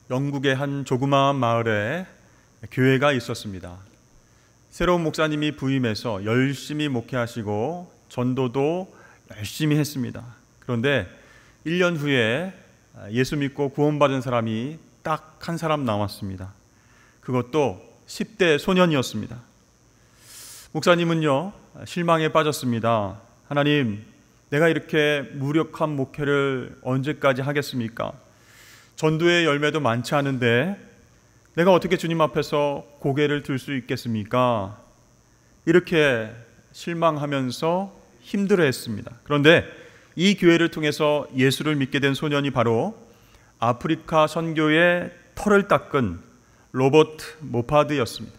영국의 한 조그마한 마을에 교회가 있었습니다. 새로운 목사님이 부임해서 열심히 목회하시고 전도도 열심히 했습니다. 그런데 1년 후에 예수 믿고 구원받은 사람이 딱 한 사람 남았습니다. 그것도 10대 소년이었습니다. 목사님은요, 실망에 빠졌습니다. 하나님, 내가 이렇게 무력한 목회를 언제까지 하겠습니까? 전도의 열매도 많지 않은데 내가 어떻게 주님 앞에서 고개를 들 수 있겠습니까? 이렇게 실망하면서 힘들어했습니다. 그런데 이 교회를 통해서 예수를 믿게 된 소년이 바로 아프리카 선교의 털을 닦은 로버트 모파드였습니다.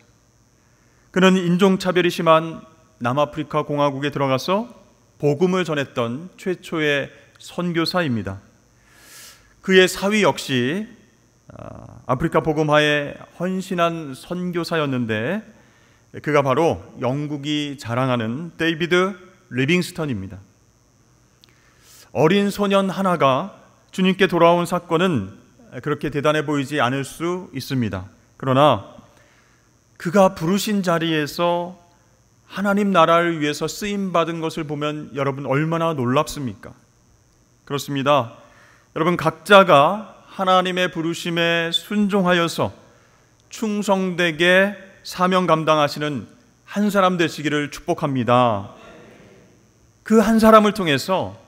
그는 인종차별이 심한 남아프리카 공화국에 들어가서 복음을 전했던 최초의 선교사입니다. 그의 사위 역시 아프리카 복음화에 헌신한 선교사였는데 그가 바로 영국이 자랑하는 데이비드 리빙스턴입니다. 어린 소년 하나가 주님께 돌아온 사건은 그렇게 대단해 보이지 않을 수 있습니다. 그러나 그가 부르신 자리에서 하나님 나라를 위해서 쓰임받은 것을 보면 여러분 얼마나 놀랍습니까? 그렇습니다. 여러분 각자가 하나님의 부르심에 순종하여서 충성되게 사명 감당하시는 한 사람 되시기를 축복합니다. 그 한 사람을 통해서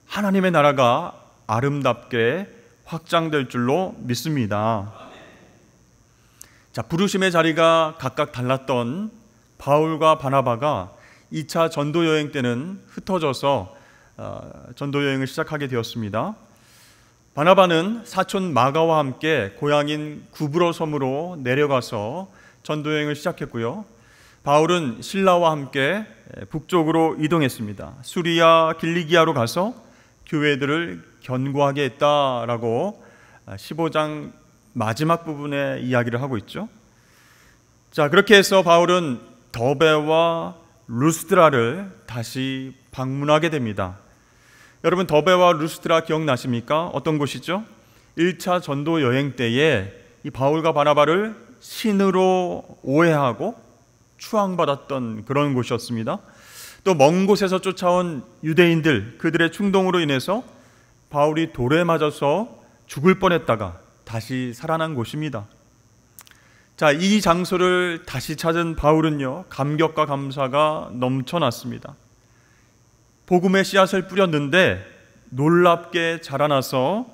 하나님의 나라가 아름답게 확장될 줄로 믿습니다. 자, 부르심의 자리가 각각 달랐던 바울과 바나바가 2차 전도 여행 때는 흩어져서 전도 여행을 시작하게 되었습니다. 바나바는 사촌 마가와 함께 고향인 구브로 섬으로 내려가서 전도 여행을 시작했고요. 바울은 실라와 함께 북쪽으로 이동했습니다. 수리아 길리기아로 가서 교회들을 견고하게 했다라고 15장 마지막 부분에 이야기를 하고 있죠. 자, 그렇게 해서 바울은 더베와 루스드라를 다시 방문하게 됩니다. 여러분 더베와 루스드라 기억나십니까? 어떤 곳이죠? 1차 전도 여행 때에 이 바울과 바나바를 신으로 오해하고 추앙받았던 그런 곳이었습니다. 또 먼 곳에서 쫓아온 유대인들, 그들의 충동으로 인해서 바울이 돌에 맞아서 죽을 뻔했다가 다시 살아난 곳입니다. 자, 이 장소를 다시 찾은 바울은요, 감격과 감사가 넘쳐났습니다. 복음의 씨앗을 뿌렸는데 놀랍게 자라나서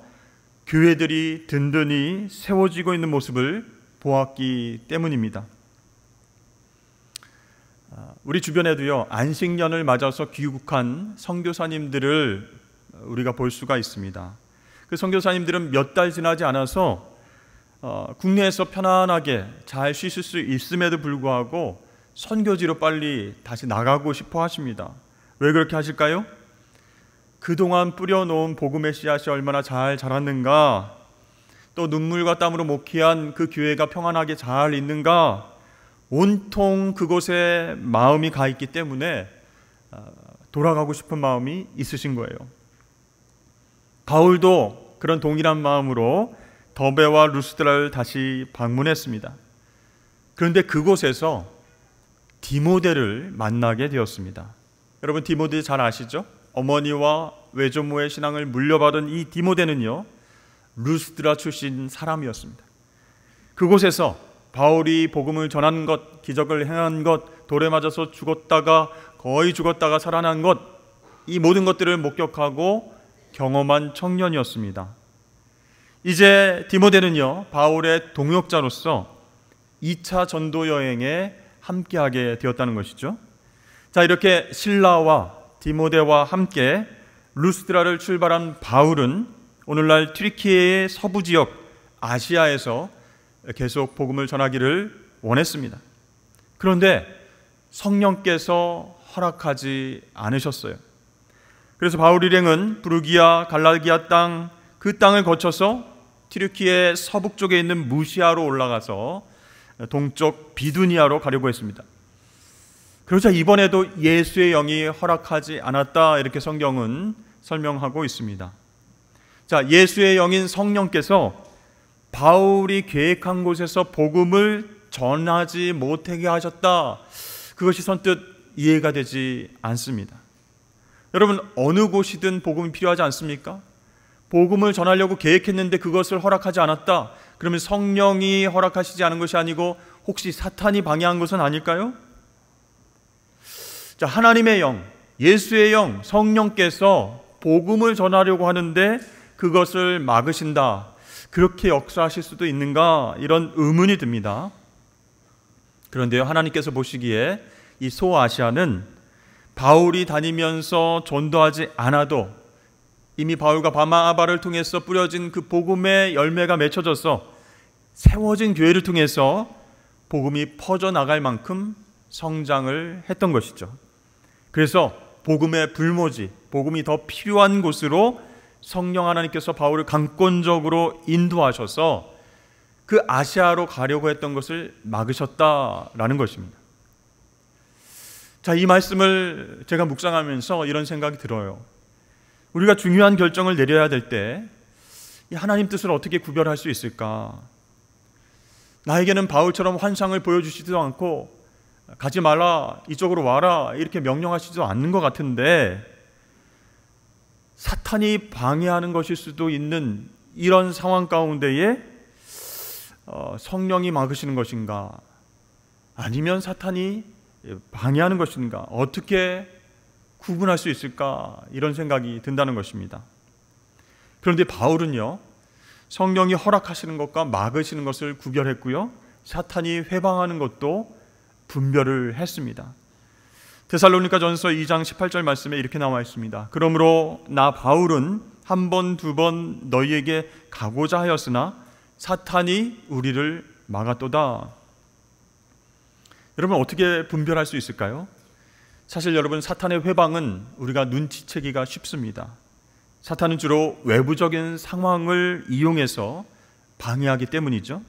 교회들이 든든히 세워지고 있는 모습을 보았기 때문입니다. 우리 주변에도요, 안식년을 맞아서 귀국한 선교사님들을 우리가 볼 수가 있습니다. 그 선교사님들은 몇 달 지나지 않아서 국내에서 편안하게 잘 쉬실 수 있음에도 불구하고 선교지로 빨리 다시 나가고 싶어 하십니다. 왜 그렇게 하실까요? 그동안 뿌려놓은 복음의 씨앗이 얼마나 잘 자랐는가, 또 눈물과 땀으로 목회한 그 교회가 평안하게 잘 있는가, 온통 그곳에 마음이 가 있기 때문에 돌아가고 싶은 마음이 있으신 거예요. 바울도 그런 동일한 마음으로 더베와 루스드라를 다시 방문했습니다. 그런데 그곳에서 디모데를 만나게 되었습니다. 여러분 디모데 잘 아시죠? 어머니와 외조모의 신앙을 물려받은 이 디모데는요, 루스드라 출신 사람이었습니다. 그곳에서 바울이 복음을 전한 것, 기적을 행한 것, 돌에 맞아서 죽었다가 거의 죽었다가 살아난 것, 이 모든 것들을 목격하고 경험한 청년이었습니다. 이제 디모데는요, 바울의 동역자로서 2차 전도 여행에 함께하게 되었다는 것이죠. 자, 이렇게 실라와 디모데와 함께 루스드라를 출발한 바울은 오늘날 튀르키예의 서부 지역 아시아에서 계속 복음을 전하기를 원했습니다. 그런데 성령께서 허락하지 않으셨어요. 그래서 바울 일행은 부르기아, 갈라기아 땅, 그 땅을 거쳐서 튀르키예 서북쪽에 있는 무시아로 올라가서 동쪽 비두니아로 가려고 했습니다. 그러자 이번에도 예수의 영이 허락하지 않았다, 이렇게 성경은 설명하고 있습니다. 자, 예수의 영인 성령께서 바울이 계획한 곳에서 복음을 전하지 못하게 하셨다. 그것이 선뜻 이해가 되지 않습니다. 여러분, 어느 곳이든 복음이 필요하지 않습니까? 복음을 전하려고 계획했는데 그것을 허락하지 않았다. 그러면 성령이 허락하시지 않은 것이 아니고 혹시 사탄이 방해한 것은 아닐까요? 자, 하나님의 영, 예수의 영, 성령께서 복음을 전하려고 하는데 그것을 막으신다. 그렇게 역사하실 수도 있는가? 이런 의문이 듭니다. 그런데요, 하나님께서 보시기에 이 소아시아는 바울이 다니면서 전도하지 않아도 이미 바울과 바나바를 통해서 뿌려진 그 복음의 열매가 맺혀져서 세워진 교회를 통해서 복음이 퍼져나갈 만큼 성장을 했던 것이죠. 그래서 복음의 불모지, 복음이 더 필요한 곳으로 성령 하나님께서 바울을 강권적으로 인도하셔서 그 아시아로 가려고 했던 것을 막으셨다라는 것입니다. 자, 이 말씀을 제가 묵상하면서 이런 생각이 들어요. 우리가 중요한 결정을 내려야 될 때 이 하나님 뜻을 어떻게 구별할 수 있을까? 나에게는 바울처럼 환상을 보여주시지도 않고 가지 말라, 이쪽으로 와라 이렇게 명령하시지도 않는 것 같은데 사탄이 방해하는 것일 수도 있는 이런 상황 가운데에 성령이 막으시는 것인가? 아니면 사탄이 방해하는 것인가? 어떻게 구분할 수 있을까? 이런 생각이 든다는 것입니다. 그런데 바울은요, 성령이 허락하시는 것과 막으시는 것을 구별했고요, 사탄이 회방하는 것도 분별을 했습니다. 데살로니가전서 2장 18절 말씀에 이렇게 나와 있습니다. 그러므로 나 바울은 한 번, 두 번 너희에게 가고자 하였으나 사탄이 우리를 막았도다. 여러분, 어떻게 분별할 수 있을까요? 사실 여러분, 사탄의 회방은 우리가 눈치채기가 쉽습니다. 사탄은 주로 외부적인 상황을 이용해서 방해하기 때문이죠.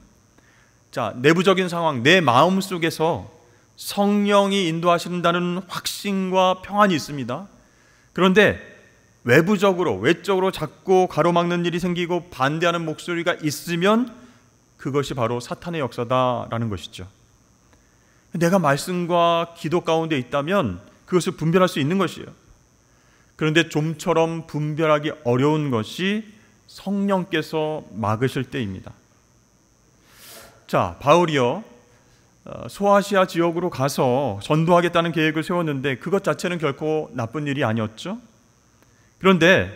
자, 내부적인 상황, 내 마음 속에서 성령이 인도하신다는 확신과 평안이 있습니다. 그런데 외적으로 자꾸 가로막는 일이 생기고 반대하는 목소리가 있으면 그것이 바로 사탄의 역사다라는 것이죠. 내가 말씀과 기도 가운데 있다면 그것을 분별할 수 있는 것이에요. 그런데 좀처럼 분별하기 어려운 것이 성령께서 막으실 때입니다. 자, 바울이요, 소아시아 지역으로 가서 전도하겠다는 계획을 세웠는데 그것 자체는 결코 나쁜 일이 아니었죠. 그런데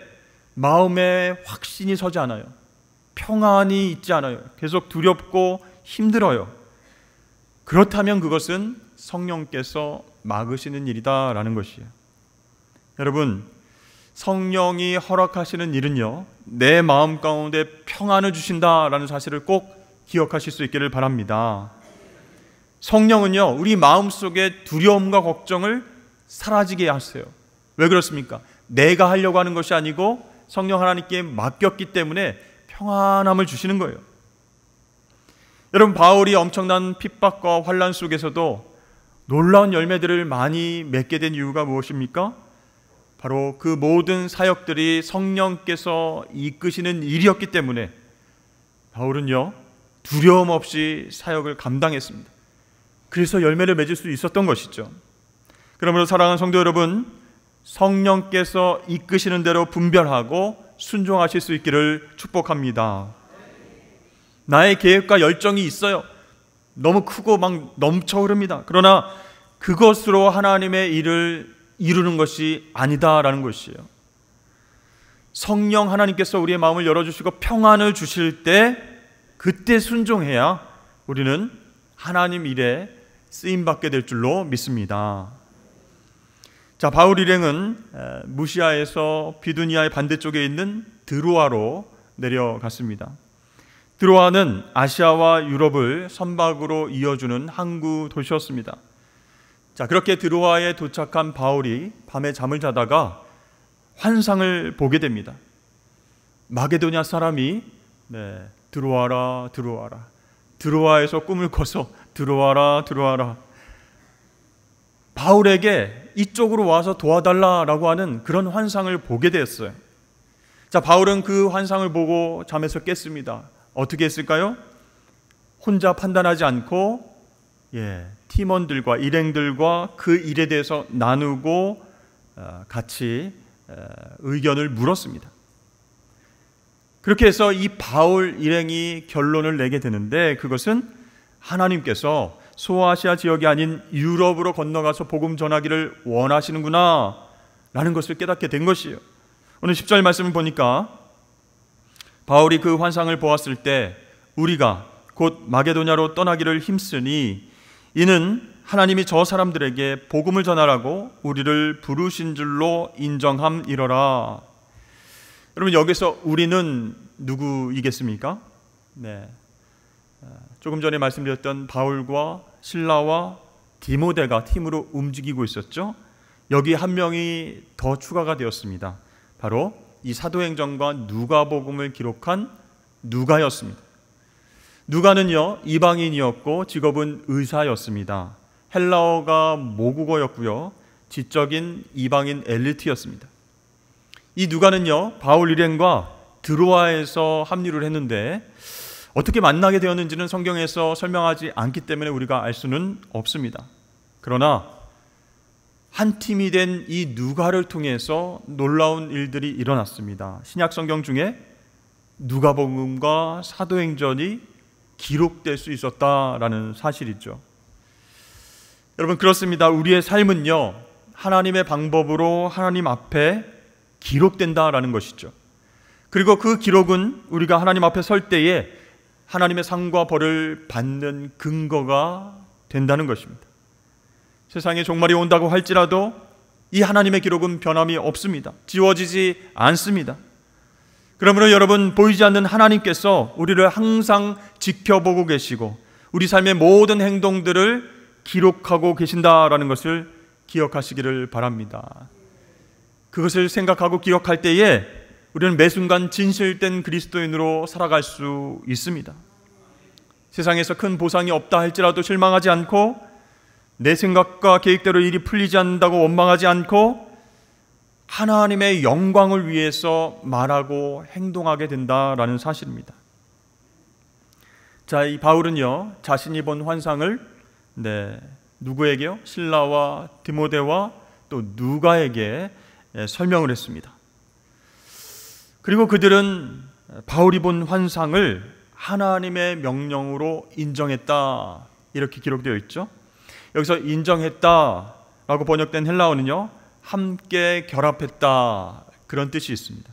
마음에 확신이 서지 않아요. 평안이 있지 않아요. 계속 두렵고 힘들어요. 그렇다면 그것은 성령께서 막으시는 일이다라는 것이에요. 여러분, 성령이 허락하시는 일은요, 내 마음 가운데 평안을 주신다라는 사실을 꼭 기억하실 수 있기를 바랍니다. 성령은요, 우리 마음속에 두려움과 걱정을 사라지게 하세요. 왜 그렇습니까? 내가 하려고 하는 것이 아니고 성령 하나님께 맡겼기 때문에 평안함을 주시는 거예요. 여러분, 바울이 엄청난 핍박과 환난 속에서도 놀라운 열매들을 많이 맺게 된 이유가 무엇입니까? 바로 그 모든 사역들이 성령께서 이끄시는 일이었기 때문에 바울은요, 두려움 없이 사역을 감당했습니다. 그래서 열매를 맺을 수 있었던 것이죠. 그러므로 사랑하는 성도 여러분, 성령께서 이끄시는 대로 분별하고 순종하실 수 있기를 축복합니다. 나의 계획과 열정이 있어요. 너무 크고 막 넘쳐 흐릅니다. 그러나 그것으로 하나님의 일을 이루는 것이 아니다라는 것이에요. 성령 하나님께서 우리의 마음을 열어주시고 평안을 주실 때 그때 순종해야 우리는 하나님 일에 쓰임받게 될 줄로 믿습니다. 자, 바울 일행은 무시아에서 비두니아의 반대쪽에 있는 드로아로 내려갔습니다. 드로아는 아시아와 유럽을 선박으로 이어주는 항구 도시였습니다. 자, 그렇게 드로아에 도착한 바울이 밤에 잠을 자다가 환상을 보게 됩니다. 마게도냐 사람이 들어와라, 들어와라. 드로아에서 꿈을 꿔서 들어와라, 들어와라. 바울에게 이쪽으로 와서 도와달라라고 하는 그런 환상을 보게 되었어요. 자, 바울은 그 환상을 보고 잠에서 깼습니다. 어떻게 했을까요? 혼자 판단하지 않고 팀원들과 일행들과 그 일에 대해서 나누고 같이 의견을 물었습니다. 그렇게 해서 이 바울 일행이 결론을 내게 되는데, 그것은 하나님께서 소아시아 지역이 아닌 유럽으로 건너가서 복음 전하기를 원하시는구나 라는 것을 깨닫게 된 것이에요. 오늘 10절 말씀을 보니까 바울이 그 환상을 보았을 때 우리가 곧 마게도냐로 떠나기를 힘쓰니 이는 하나님이 저 사람들에게 복음을 전하라고 우리를 부르신 줄로 인정함이러라. 여러분, 여기서 우리는 누구이겠습니까? 조금 전에 말씀드렸던 바울과 실라와 디모데가 팀으로 움직이고 있었죠. 여기 한 명이 더 추가가 되었습니다. 바로 이 사도행전과 누가복음을 기록한 누가였습니다. 누가는요, 이방인이었고 직업은 의사였습니다. 헬라어가 모국어였고요, 지적인 이방인 엘리트였습니다. 이 누가는요, 바울 일행과 드로아에서 합류를 했는데 어떻게 만나게 되었는지는 성경에서 설명하지 않기 때문에 우리가 알 수는 없습니다. 그러나 한 팀이 된 이 누가를 통해서 놀라운 일들이 일어났습니다. 신약 성경 중에 누가복음과 사도행전이 기록될 수 있었다라는 사실이죠. 여러분, 그렇습니다. 우리의 삶은요, 하나님의 방법으로 하나님 앞에 기록된다라는 것이죠. 그리고 그 기록은 우리가 하나님 앞에 설 때에 하나님의 상과 벌을 받는 근거가 된다는 것입니다. 세상에 종말이 온다고 할지라도 이 하나님의 기록은 변함이 없습니다. 지워지지 않습니다. 그러므로 여러분, 보이지 않는 하나님께서 우리를 항상 지켜보고 계시고 우리 삶의 모든 행동들을 기록하고 계신다라는 것을 기억하시기를 바랍니다. 그것을 생각하고 기억할 때에 우리는 매 순간 진실된 그리스도인으로 살아갈 수 있습니다. 세상에서 큰 보상이 없다 할지라도 실망하지 않고, 내 생각과 계획대로 일이 풀리지 않는다고 원망하지 않고 하나님의 영광을 위해서 말하고 행동하게 된다라는 사실입니다. 자, 이 바울은요, 자신이 본 환상을 누구에게요? 실라와 디모데와 또 누가에게 설명을 했습니다. 그리고 그들은 바울이 본 환상을 하나님의 명령으로 인정했다, 이렇게 기록되어 있죠. 여기서 인정했다라고 번역된 헬라어는요, 함께 결합했다, 그런 뜻이 있습니다.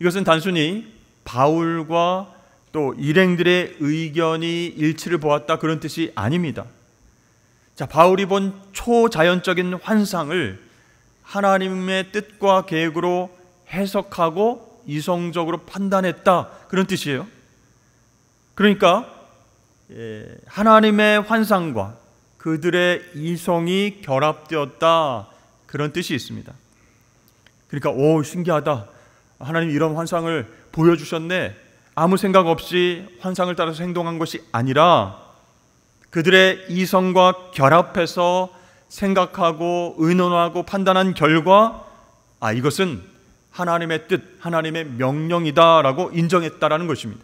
이것은 단순히 바울과 또 일행들의 의견이 일치를 보았다, 그런 뜻이 아닙니다. 자, 바울이 본 초자연적인 환상을 하나님의 뜻과 계획으로 해석하고 이성적으로 판단했다, 그런 뜻이에요. 그러니까 하나님의 환상과 그들의 이성이 결합되었다, 그런 뜻이 있습니다. 그러니까 신기하다, 하나님 이런 환상을 보여주셨네, 아무 생각 없이 환상을 따라서 행동한 것이 아니라 그들의 이성과 결합해서 생각하고 의논하고 판단한 결과 이것은 하나님의 뜻, 하나님의 명령이다라고 인정했다라는 것입니다.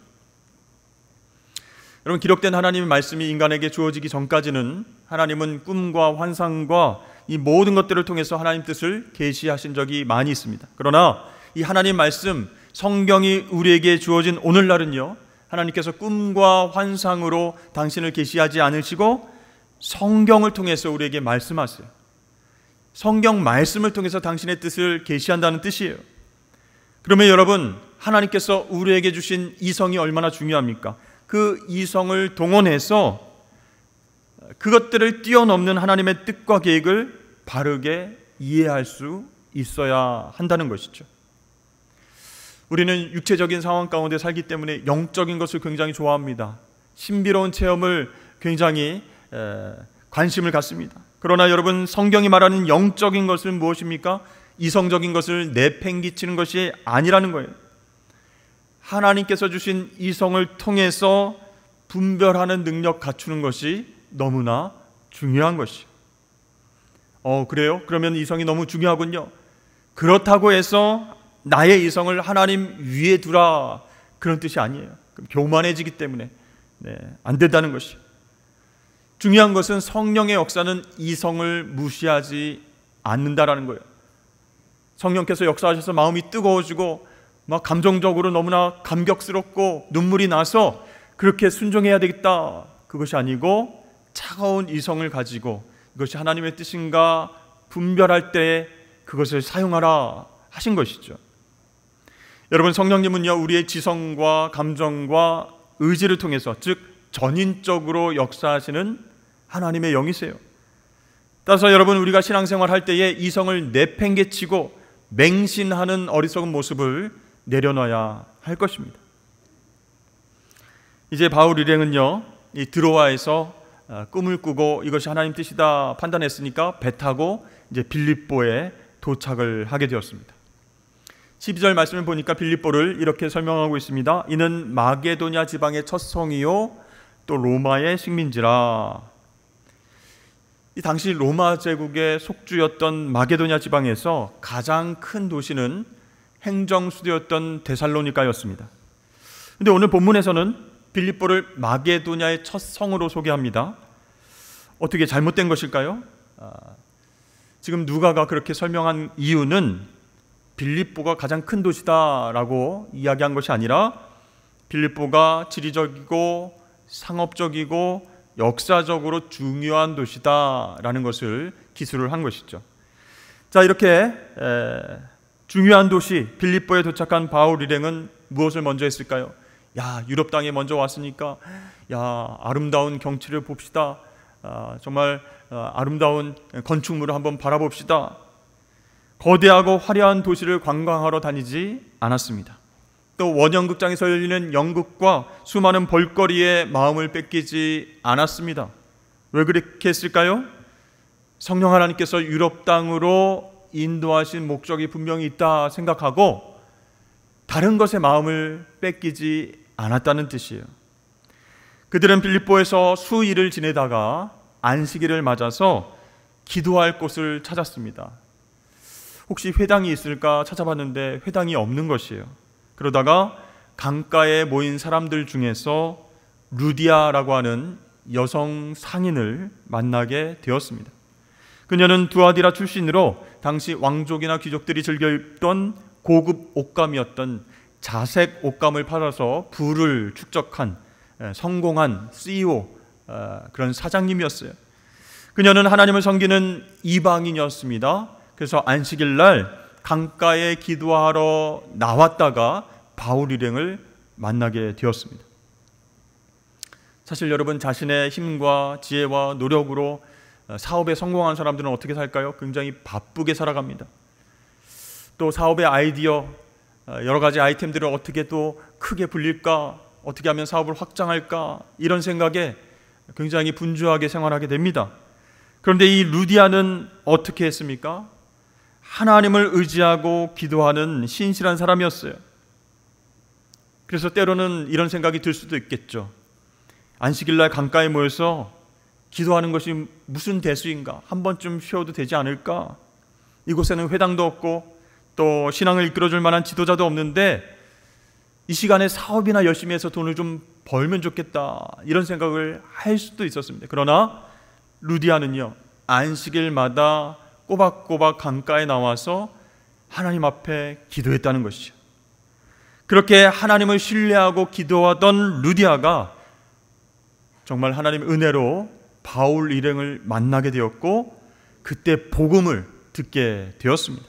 여러분, 기록된 하나님의 말씀이 인간에게 주어지기 전까지는 하나님은 꿈과 환상과 이 모든 것들을 통해서 하나님 뜻을 계시하신 적이 많이 있습니다. 그러나 이 하나님 말씀, 성경이 우리에게 주어진 오늘날은요, 하나님께서 꿈과 환상으로 당신을 계시하지 않으시고 성경을 통해서 우리에게 말씀하세요. 성경 말씀을 통해서 당신의 뜻을 계시한다는 뜻이에요. 그러면 여러분, 하나님께서 우리에게 주신 이성이 얼마나 중요합니까? 그 이성을 동원해서 그것들을 뛰어넘는 하나님의 뜻과 계획을 바르게 이해할 수 있어야 한다는 것이죠. 우리는 육체적인 상황 가운데 살기 때문에 영적인 것을 굉장히 좋아합니다. 신비로운 체험을 굉장히 관심을 갖습니다. 그러나 여러분, 성경이 말하는 영적인 것은 무엇입니까? 이성적인 것을 내팽개치는 것이 아니라는 거예요. 하나님께서 주신 이성을 통해서 분별하는 능력 갖추는 것이 너무나 중요한 것이에요. 그래요? 그러면 이성이 너무 중요하군요. 그렇다고 해서 나의 이성을 하나님 위에 두라, 그런 뜻이 아니에요. 교만해지기 때문에 안 된다는 것이. 중요한 것은 성령의 역사는 이성을 무시하지 않는다라는 거예요. 성령께서 역사하셔서 마음이 뜨거워지고 막 감정적으로 너무나 감격스럽고 눈물이 나서 그렇게 순종해야 되겠다, 그것이 아니고 차가운 이성을 가지고 이것이 하나님의 뜻인가 분별할 때 그것을 사용하라 하신 것이죠. 여러분, 성령님은요, 우리의 지성과 감정과 의지를 통해서, 즉 전인적으로 역사하시는 하나님의 영이세요. 따라서 여러분, 우리가 신앙생활 할 때에 이성을 내팽개치고 맹신하는 어리석은 모습을 내려놔야 할 것입니다. 이제 바울 일행은요, 이 드로아에서 꿈을 꾸고 이것이 하나님 뜻이다 판단했으니까 배 타고 이제 빌립보에 도착을 하게 되었습니다. 12절 말씀을 보니까 빌립보를 이렇게 설명하고 있습니다. 이는 마게도냐 지방의 첫 성이요 또 로마의 식민지라. 이 당시 로마 제국의 속주였던 마게도냐 지방에서 가장 큰 도시는 행정수도였던 데살로니가였습니다. 그런데 오늘 본문에서는 빌립보를 마게도냐의 첫 성으로 소개합니다. 어떻게 잘못된 것일까요? 지금 누가가 그렇게 설명한 이유는 빌립보가 가장 큰 도시다라고 이야기한 것이 아니라 빌립보가 지리적이고 상업적이고 역사적으로 중요한 도시다라는 것을 기술을 한 것이죠. 자, 이렇게 중요한 도시 빌립보에 도착한 바울 일행은 무엇을 먼저 했을까요? 유럽 땅에 먼저 왔으니까 아름다운 경치를 봅시다. 정말 아름다운 건축물을 한번 바라봅시다. 거대하고 화려한 도시를 관광하러 다니지 않았습니다. 또 원형극장에서 열리는 연극과 수많은 볼거리에 마음을 뺏기지 않았습니다. 왜 그렇게 했을까요? 성령 하나님께서 유럽 땅으로 인도하신 목적이 분명히 있다 생각하고 다른 것에 마음을 뺏기지 않았다는 뜻이에요. 그들은 빌립보에서 수일을 지내다가 안식일을 맞아서 기도할 곳을 찾았습니다. 혹시 회당이 있을까 찾아봤는데 회당이 없는 것이에요. 그러다가 강가에 모인 사람들 중에서 루디아라고 하는 여성 상인을 만나게 되었습니다. 그녀는 두아디라 출신으로 당시 왕족이나 귀족들이 즐겨 입던 고급 옷감이었던 자색 옷감을 팔아서 부를 축적한 성공한 CEO, 그런 사장님이었어요. 그녀는 하나님을 섬기는 이방인이었습니다. 그래서 안식일 날 강가에 기도하러 나왔다가 바울 일행을 만나게 되었습니다. 사실 여러분, 자신의 힘과 지혜와 노력으로 사업에 성공한 사람들은 어떻게 살까요? 굉장히 바쁘게 살아갑니다. 또 사업의 아이디어, 여러 가지 아이템들을 어떻게 또 크게 불릴까, 어떻게 하면 사업을 확장할까, 이런 생각에 굉장히 분주하게 생활하게 됩니다. 그런데 이 루디아는 어떻게 했습니까? 하나님을 의지하고 기도하는 신실한 사람이었어요. 그래서 때로는 이런 생각이 들 수도 있겠죠. 안식일날 강가에 모여서 기도하는 것이 무슨 대수인가? 한 번쯤 쉬어도 되지 않을까? 이곳에는 회당도 없고 또 신앙을 이끌어줄 만한 지도자도 없는데 이 시간에 사업이나 열심히 해서 돈을 좀 벌면 좋겠다, 이런 생각을 할 수도 있었습니다. 그러나 루디아는요, 안식일마다 꼬박꼬박 강가에 나와서 하나님 앞에 기도했다는 것이죠. 그렇게 하나님을 신뢰하고 기도하던 루디아가 정말 하나님의 은혜로 바울 일행을 만나게 되었고 그때 복음을 듣게 되었습니다.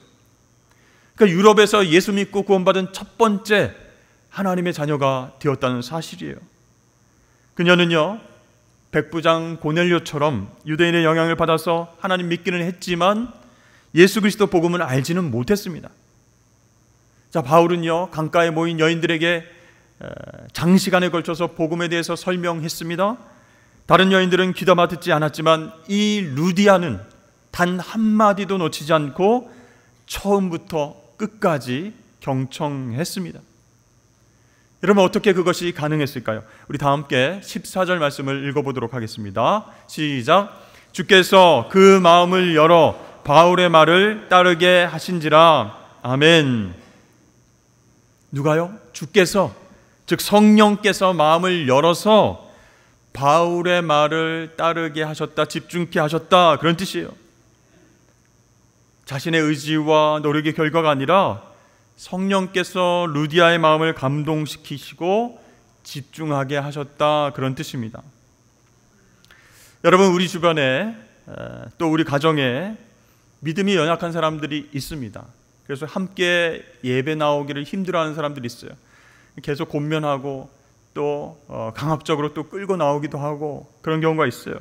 그러니까 유럽에서 예수 믿고 구원받은 첫 번째 하나님의 자녀가 되었다는 사실이에요. 그녀는요, 백부장 고넬료처럼 유대인의 영향을 받아서 하나님 믿기는 했지만 예수 그리스도 복음을 알지는 못했습니다. 자, 바울은요, 강가에 모인 여인들에게 장시간에 걸쳐서 복음에 대해서 설명했습니다. 다른 여인들은 귀담아 듣지 않았지만 이 루디아는 단 한마디도 놓치지 않고 처음부터 끝까지 경청했습니다. 여러분, 어떻게 그것이 가능했을까요? 우리 다 함께 14절 말씀을 읽어보도록 하겠습니다. 시작. 주께서 그 마음을 열어 바울의 말을 따르게 하신지라. 아멘. 누가요? 주께서 즉 성령께서 마음을 열어서 바울의 말을 따르게 하셨다, 집중케 하셨다, 그런 뜻이에요. 자신의 의지와 노력의 결과가 아니라 성령께서 루디아의 마음을 감동시키시고 집중하게 하셨다, 그런 뜻입니다. 여러분, 우리 주변에 또 우리 가정에 믿음이 연약한 사람들이 있습니다. 그래서 함께 예배 나오기를 힘들어하는 사람들이 있어요. 계속 곤면하고 또 강압적으로 또 끌고 나오기도 하고 그런 경우가 있어요.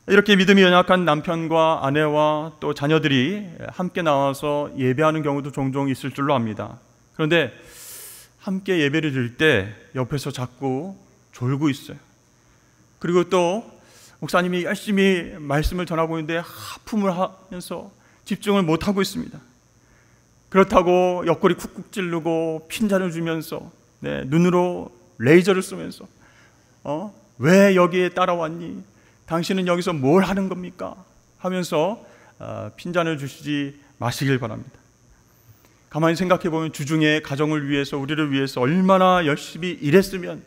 이렇게 믿음이 연약한 남편과 아내와 또 자녀들이 함께 나와서 예배하는 경우도 종종 있을 줄로 압니다. 그런데 함께 예배를 드릴 때 옆에서 자꾸 졸고 있어요. 그리고 또 목사님이 열심히 말씀을 전하고 있는데 하품을 하면서 집중을 못하고 있습니다. 그렇다고 옆구리 쿡쿡 찌르고 핀잔을 주면서 눈으로 레이저를 쏘면서 왜 여기에 따라왔니? 당신은 여기서 뭘 하는 겁니까? 하면서 핀잔을 주시지 마시길 바랍니다. 가만히 생각해 보면 주중에 가정을 위해서, 우리를 위해서 얼마나 열심히 일했으면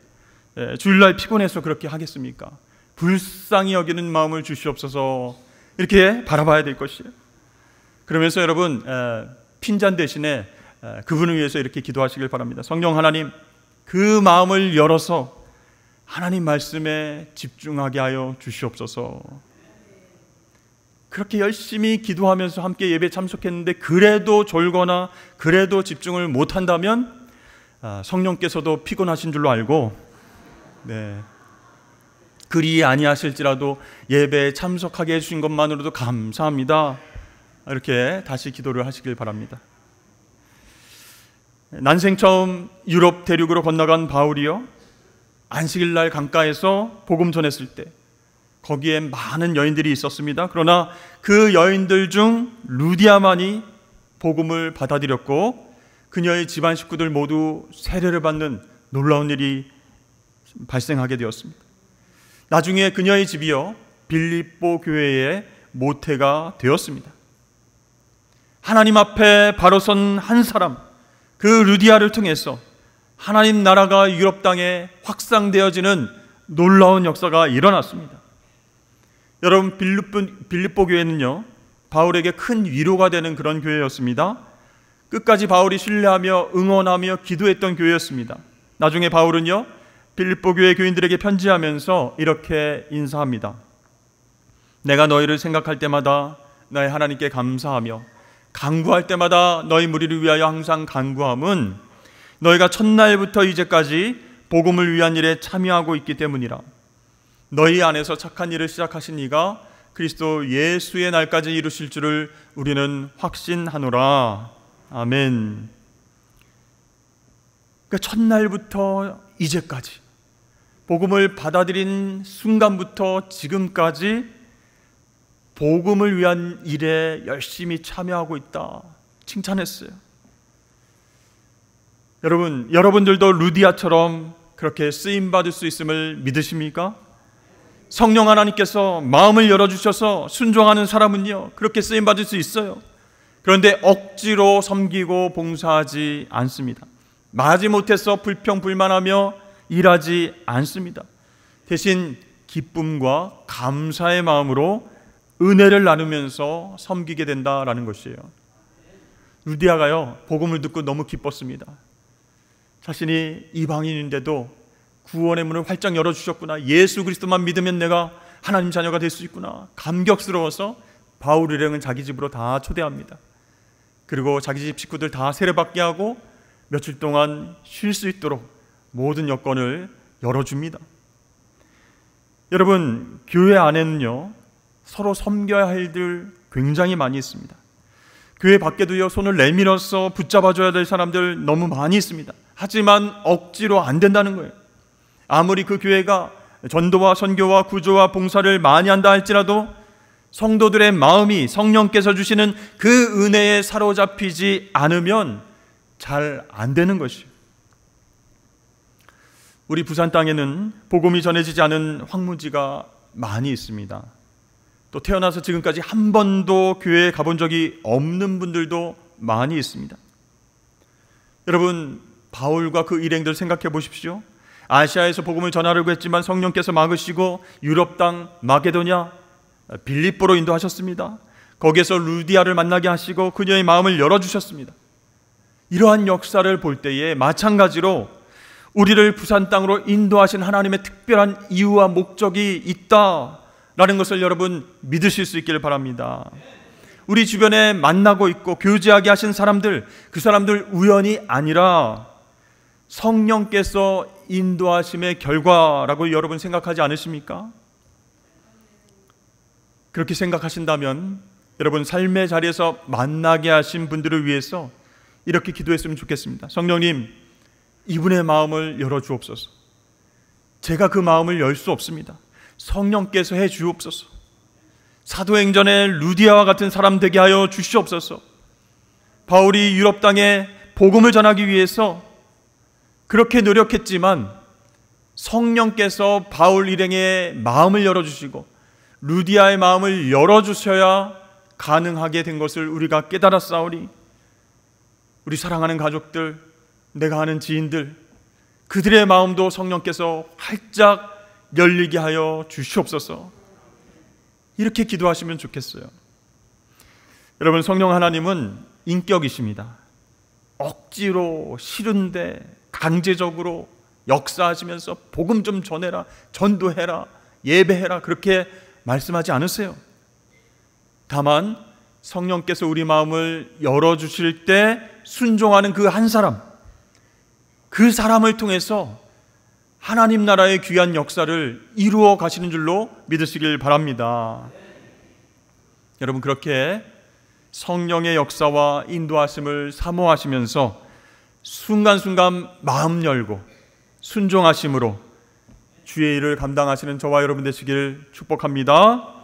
주일날 피곤해서 그렇게 하겠습니까? 불쌍히 여기는 마음을 주시옵소서, 이렇게 바라봐야 될 것이에요. 그러면서 여러분, 핀잔 대신에 그분을 위해서 이렇게 기도하시길 바랍니다. 성령 하나님, 그 마음을 열어서 하나님 말씀에 집중하게 하여 주시옵소서. 그렇게 열심히 기도하면서 함께 예배 참석했는데 그래도 졸거나 그래도 집중을 못한다면 성령께서도 피곤하신 줄로 알고 그리 아니하실지라도 예배에 참석하게 해주신 것만으로도 감사합니다, 이렇게 다시 기도를 하시길 바랍니다. 난생 처음 유럽 대륙으로 건너간 바울이요, 안식일날 강가에서 복음 전했을 때 거기에 많은 여인들이 있었습니다. 그러나 그 여인들 중 루디아만이 복음을 받아들였고 그녀의 집안 식구들 모두 세례를 받는 놀라운 일이 발생하게 되었습니다. 나중에 그녀의 집이요, 빌립보 교회의 모태가 되었습니다. 하나님 앞에 바로 선 한 사람, 그 루디아를 통해서 하나님 나라가 유럽 땅에 확산되어지는 놀라운 역사가 일어났습니다. 여러분, 빌립보 교회는요, 바울에게 큰 위로가 되는 그런 교회였습니다. 끝까지 바울이 신뢰하며 응원하며 기도했던 교회였습니다. 나중에 바울은요, 빌립보 교회 교인들에게 편지하면서 이렇게 인사합니다. 내가 너희를 생각할 때마다 나의 하나님께 감사하며 간구할 때마다 너희 무리를 위하여 항상 간구함은 너희가 첫날부터 이제까지 복음을 위한 일에 참여하고 있기 때문이라. 너희 안에서 착한 일을 시작하신 이가 그리스도 예수의 날까지 이루실 줄을 우리는 확신하노라. 아멘. 그러니까 첫날부터 이제까지 복음을 받아들인 순간부터 지금까지 복음을 위한 일에 열심히 참여하고 있다, 칭찬했어요. 여러분들도 루디아처럼 그렇게 쓰임받을 수 있음을 믿으십니까? 성령 하나님께서 마음을 열어주셔서 순종하는 사람은요, 그렇게 쓰임받을 수 있어요. 그런데 억지로 섬기고 봉사하지 않습니다. 마지못해서 불평불만하며 일하지 않습니다. 대신 기쁨과 감사의 마음으로 은혜를 나누면서 섬기게 된다라는 것이에요. 루디아가요, 복음을 듣고 너무 기뻤습니다. 자신이 이방인인데도 구원의 문을 활짝 열어주셨구나, 예수 그리스도만 믿으면 내가 하나님 자녀가 될 수 있구나, 감격스러워서 바울 일행은 자기 집으로 다 초대합니다. 그리고 자기 집 식구들 다 세례받게 하고 며칠 동안 쉴 수 있도록 모든 여건을 열어줍니다. 여러분, 교회 안에는요, 서로 섬겨야 할 일들 굉장히 많이 있습니다. 교회 밖에도요, 손을 내밀어서 붙잡아줘야 될 사람들 너무 많이 있습니다. 하지만 억지로 안 된다는 거예요. 아무리 그 교회가 전도와 선교와 구조와 봉사를 많이 한다 할지라도 성도들의 마음이 성령께서 주시는 그 은혜에 사로잡히지 않으면 잘 안 되는 것이에요. 우리 부산 땅에는 복음이 전해지지 않은 황무지가 많이 있습니다. 또 태어나서 지금까지 한 번도 교회에 가본 적이 없는 분들도 많이 있습니다. 여러분, 바울과 그 일행들 생각해 보십시오. 아시아에서 복음을 전하려고 했지만 성령께서 막으시고 유럽 땅 마게도냐 빌립보로 인도하셨습니다. 거기에서 루디아를 만나게 하시고 그녀의 마음을 열어주셨습니다. 이러한 역사를 볼 때에 마찬가지로 우리를 부산 땅으로 인도하신 하나님의 특별한 이유와 목적이 있다라는 것을 여러분 믿으실 수 있기를 바랍니다. 우리 주변에 만나고 있고 교제하게 하신 사람들, 그 사람들 우연이 아니라 성령께서 인도하심의 결과라고 여러분 생각하지 않으십니까? 그렇게 생각하신다면 여러분 삶의 자리에서 만나게 하신 분들을 위해서 이렇게 기도했으면 좋겠습니다. 성령님, 이분의 마음을 열어주옵소서. 제가 그 마음을 열 수 없습니다. 성령께서 해 주옵소서. 사도행전의 루디아와 같은 사람 되게 하여 주시옵소서. 바울이 유럽 땅에 복음을 전하기 위해서 그렇게 노력했지만 성령께서 바울 일행의 마음을 열어주시고 루디아의 마음을 열어주셔야 가능하게 된 것을 우리가 깨달았사오니 우리 사랑하는 가족들, 내가 아는 지인들, 그들의 마음도 성령께서 활짝 열리게 하여 주시옵소서. 이렇게 기도하시면 좋겠어요. 여러분, 성령 하나님은 인격이십니다. 억지로 싫은데 강제적으로 역사하시면서 복음 좀 전해라, 전도해라, 예배해라 그렇게 말씀하지 않으세요. 다만 성령께서 우리 마음을 열어주실 때 순종하는 그 한 사람, 그 사람을 통해서 하나님 나라의 귀한 역사를 이루어 가시는 줄로 믿으시길 바랍니다. 여러분, 그렇게 성령의 역사와 인도하심을 사모하시면서 순간순간 마음 열고 순종하심으로 주의 일을 감당하시는 저와 여러분 되시길 축복합니다.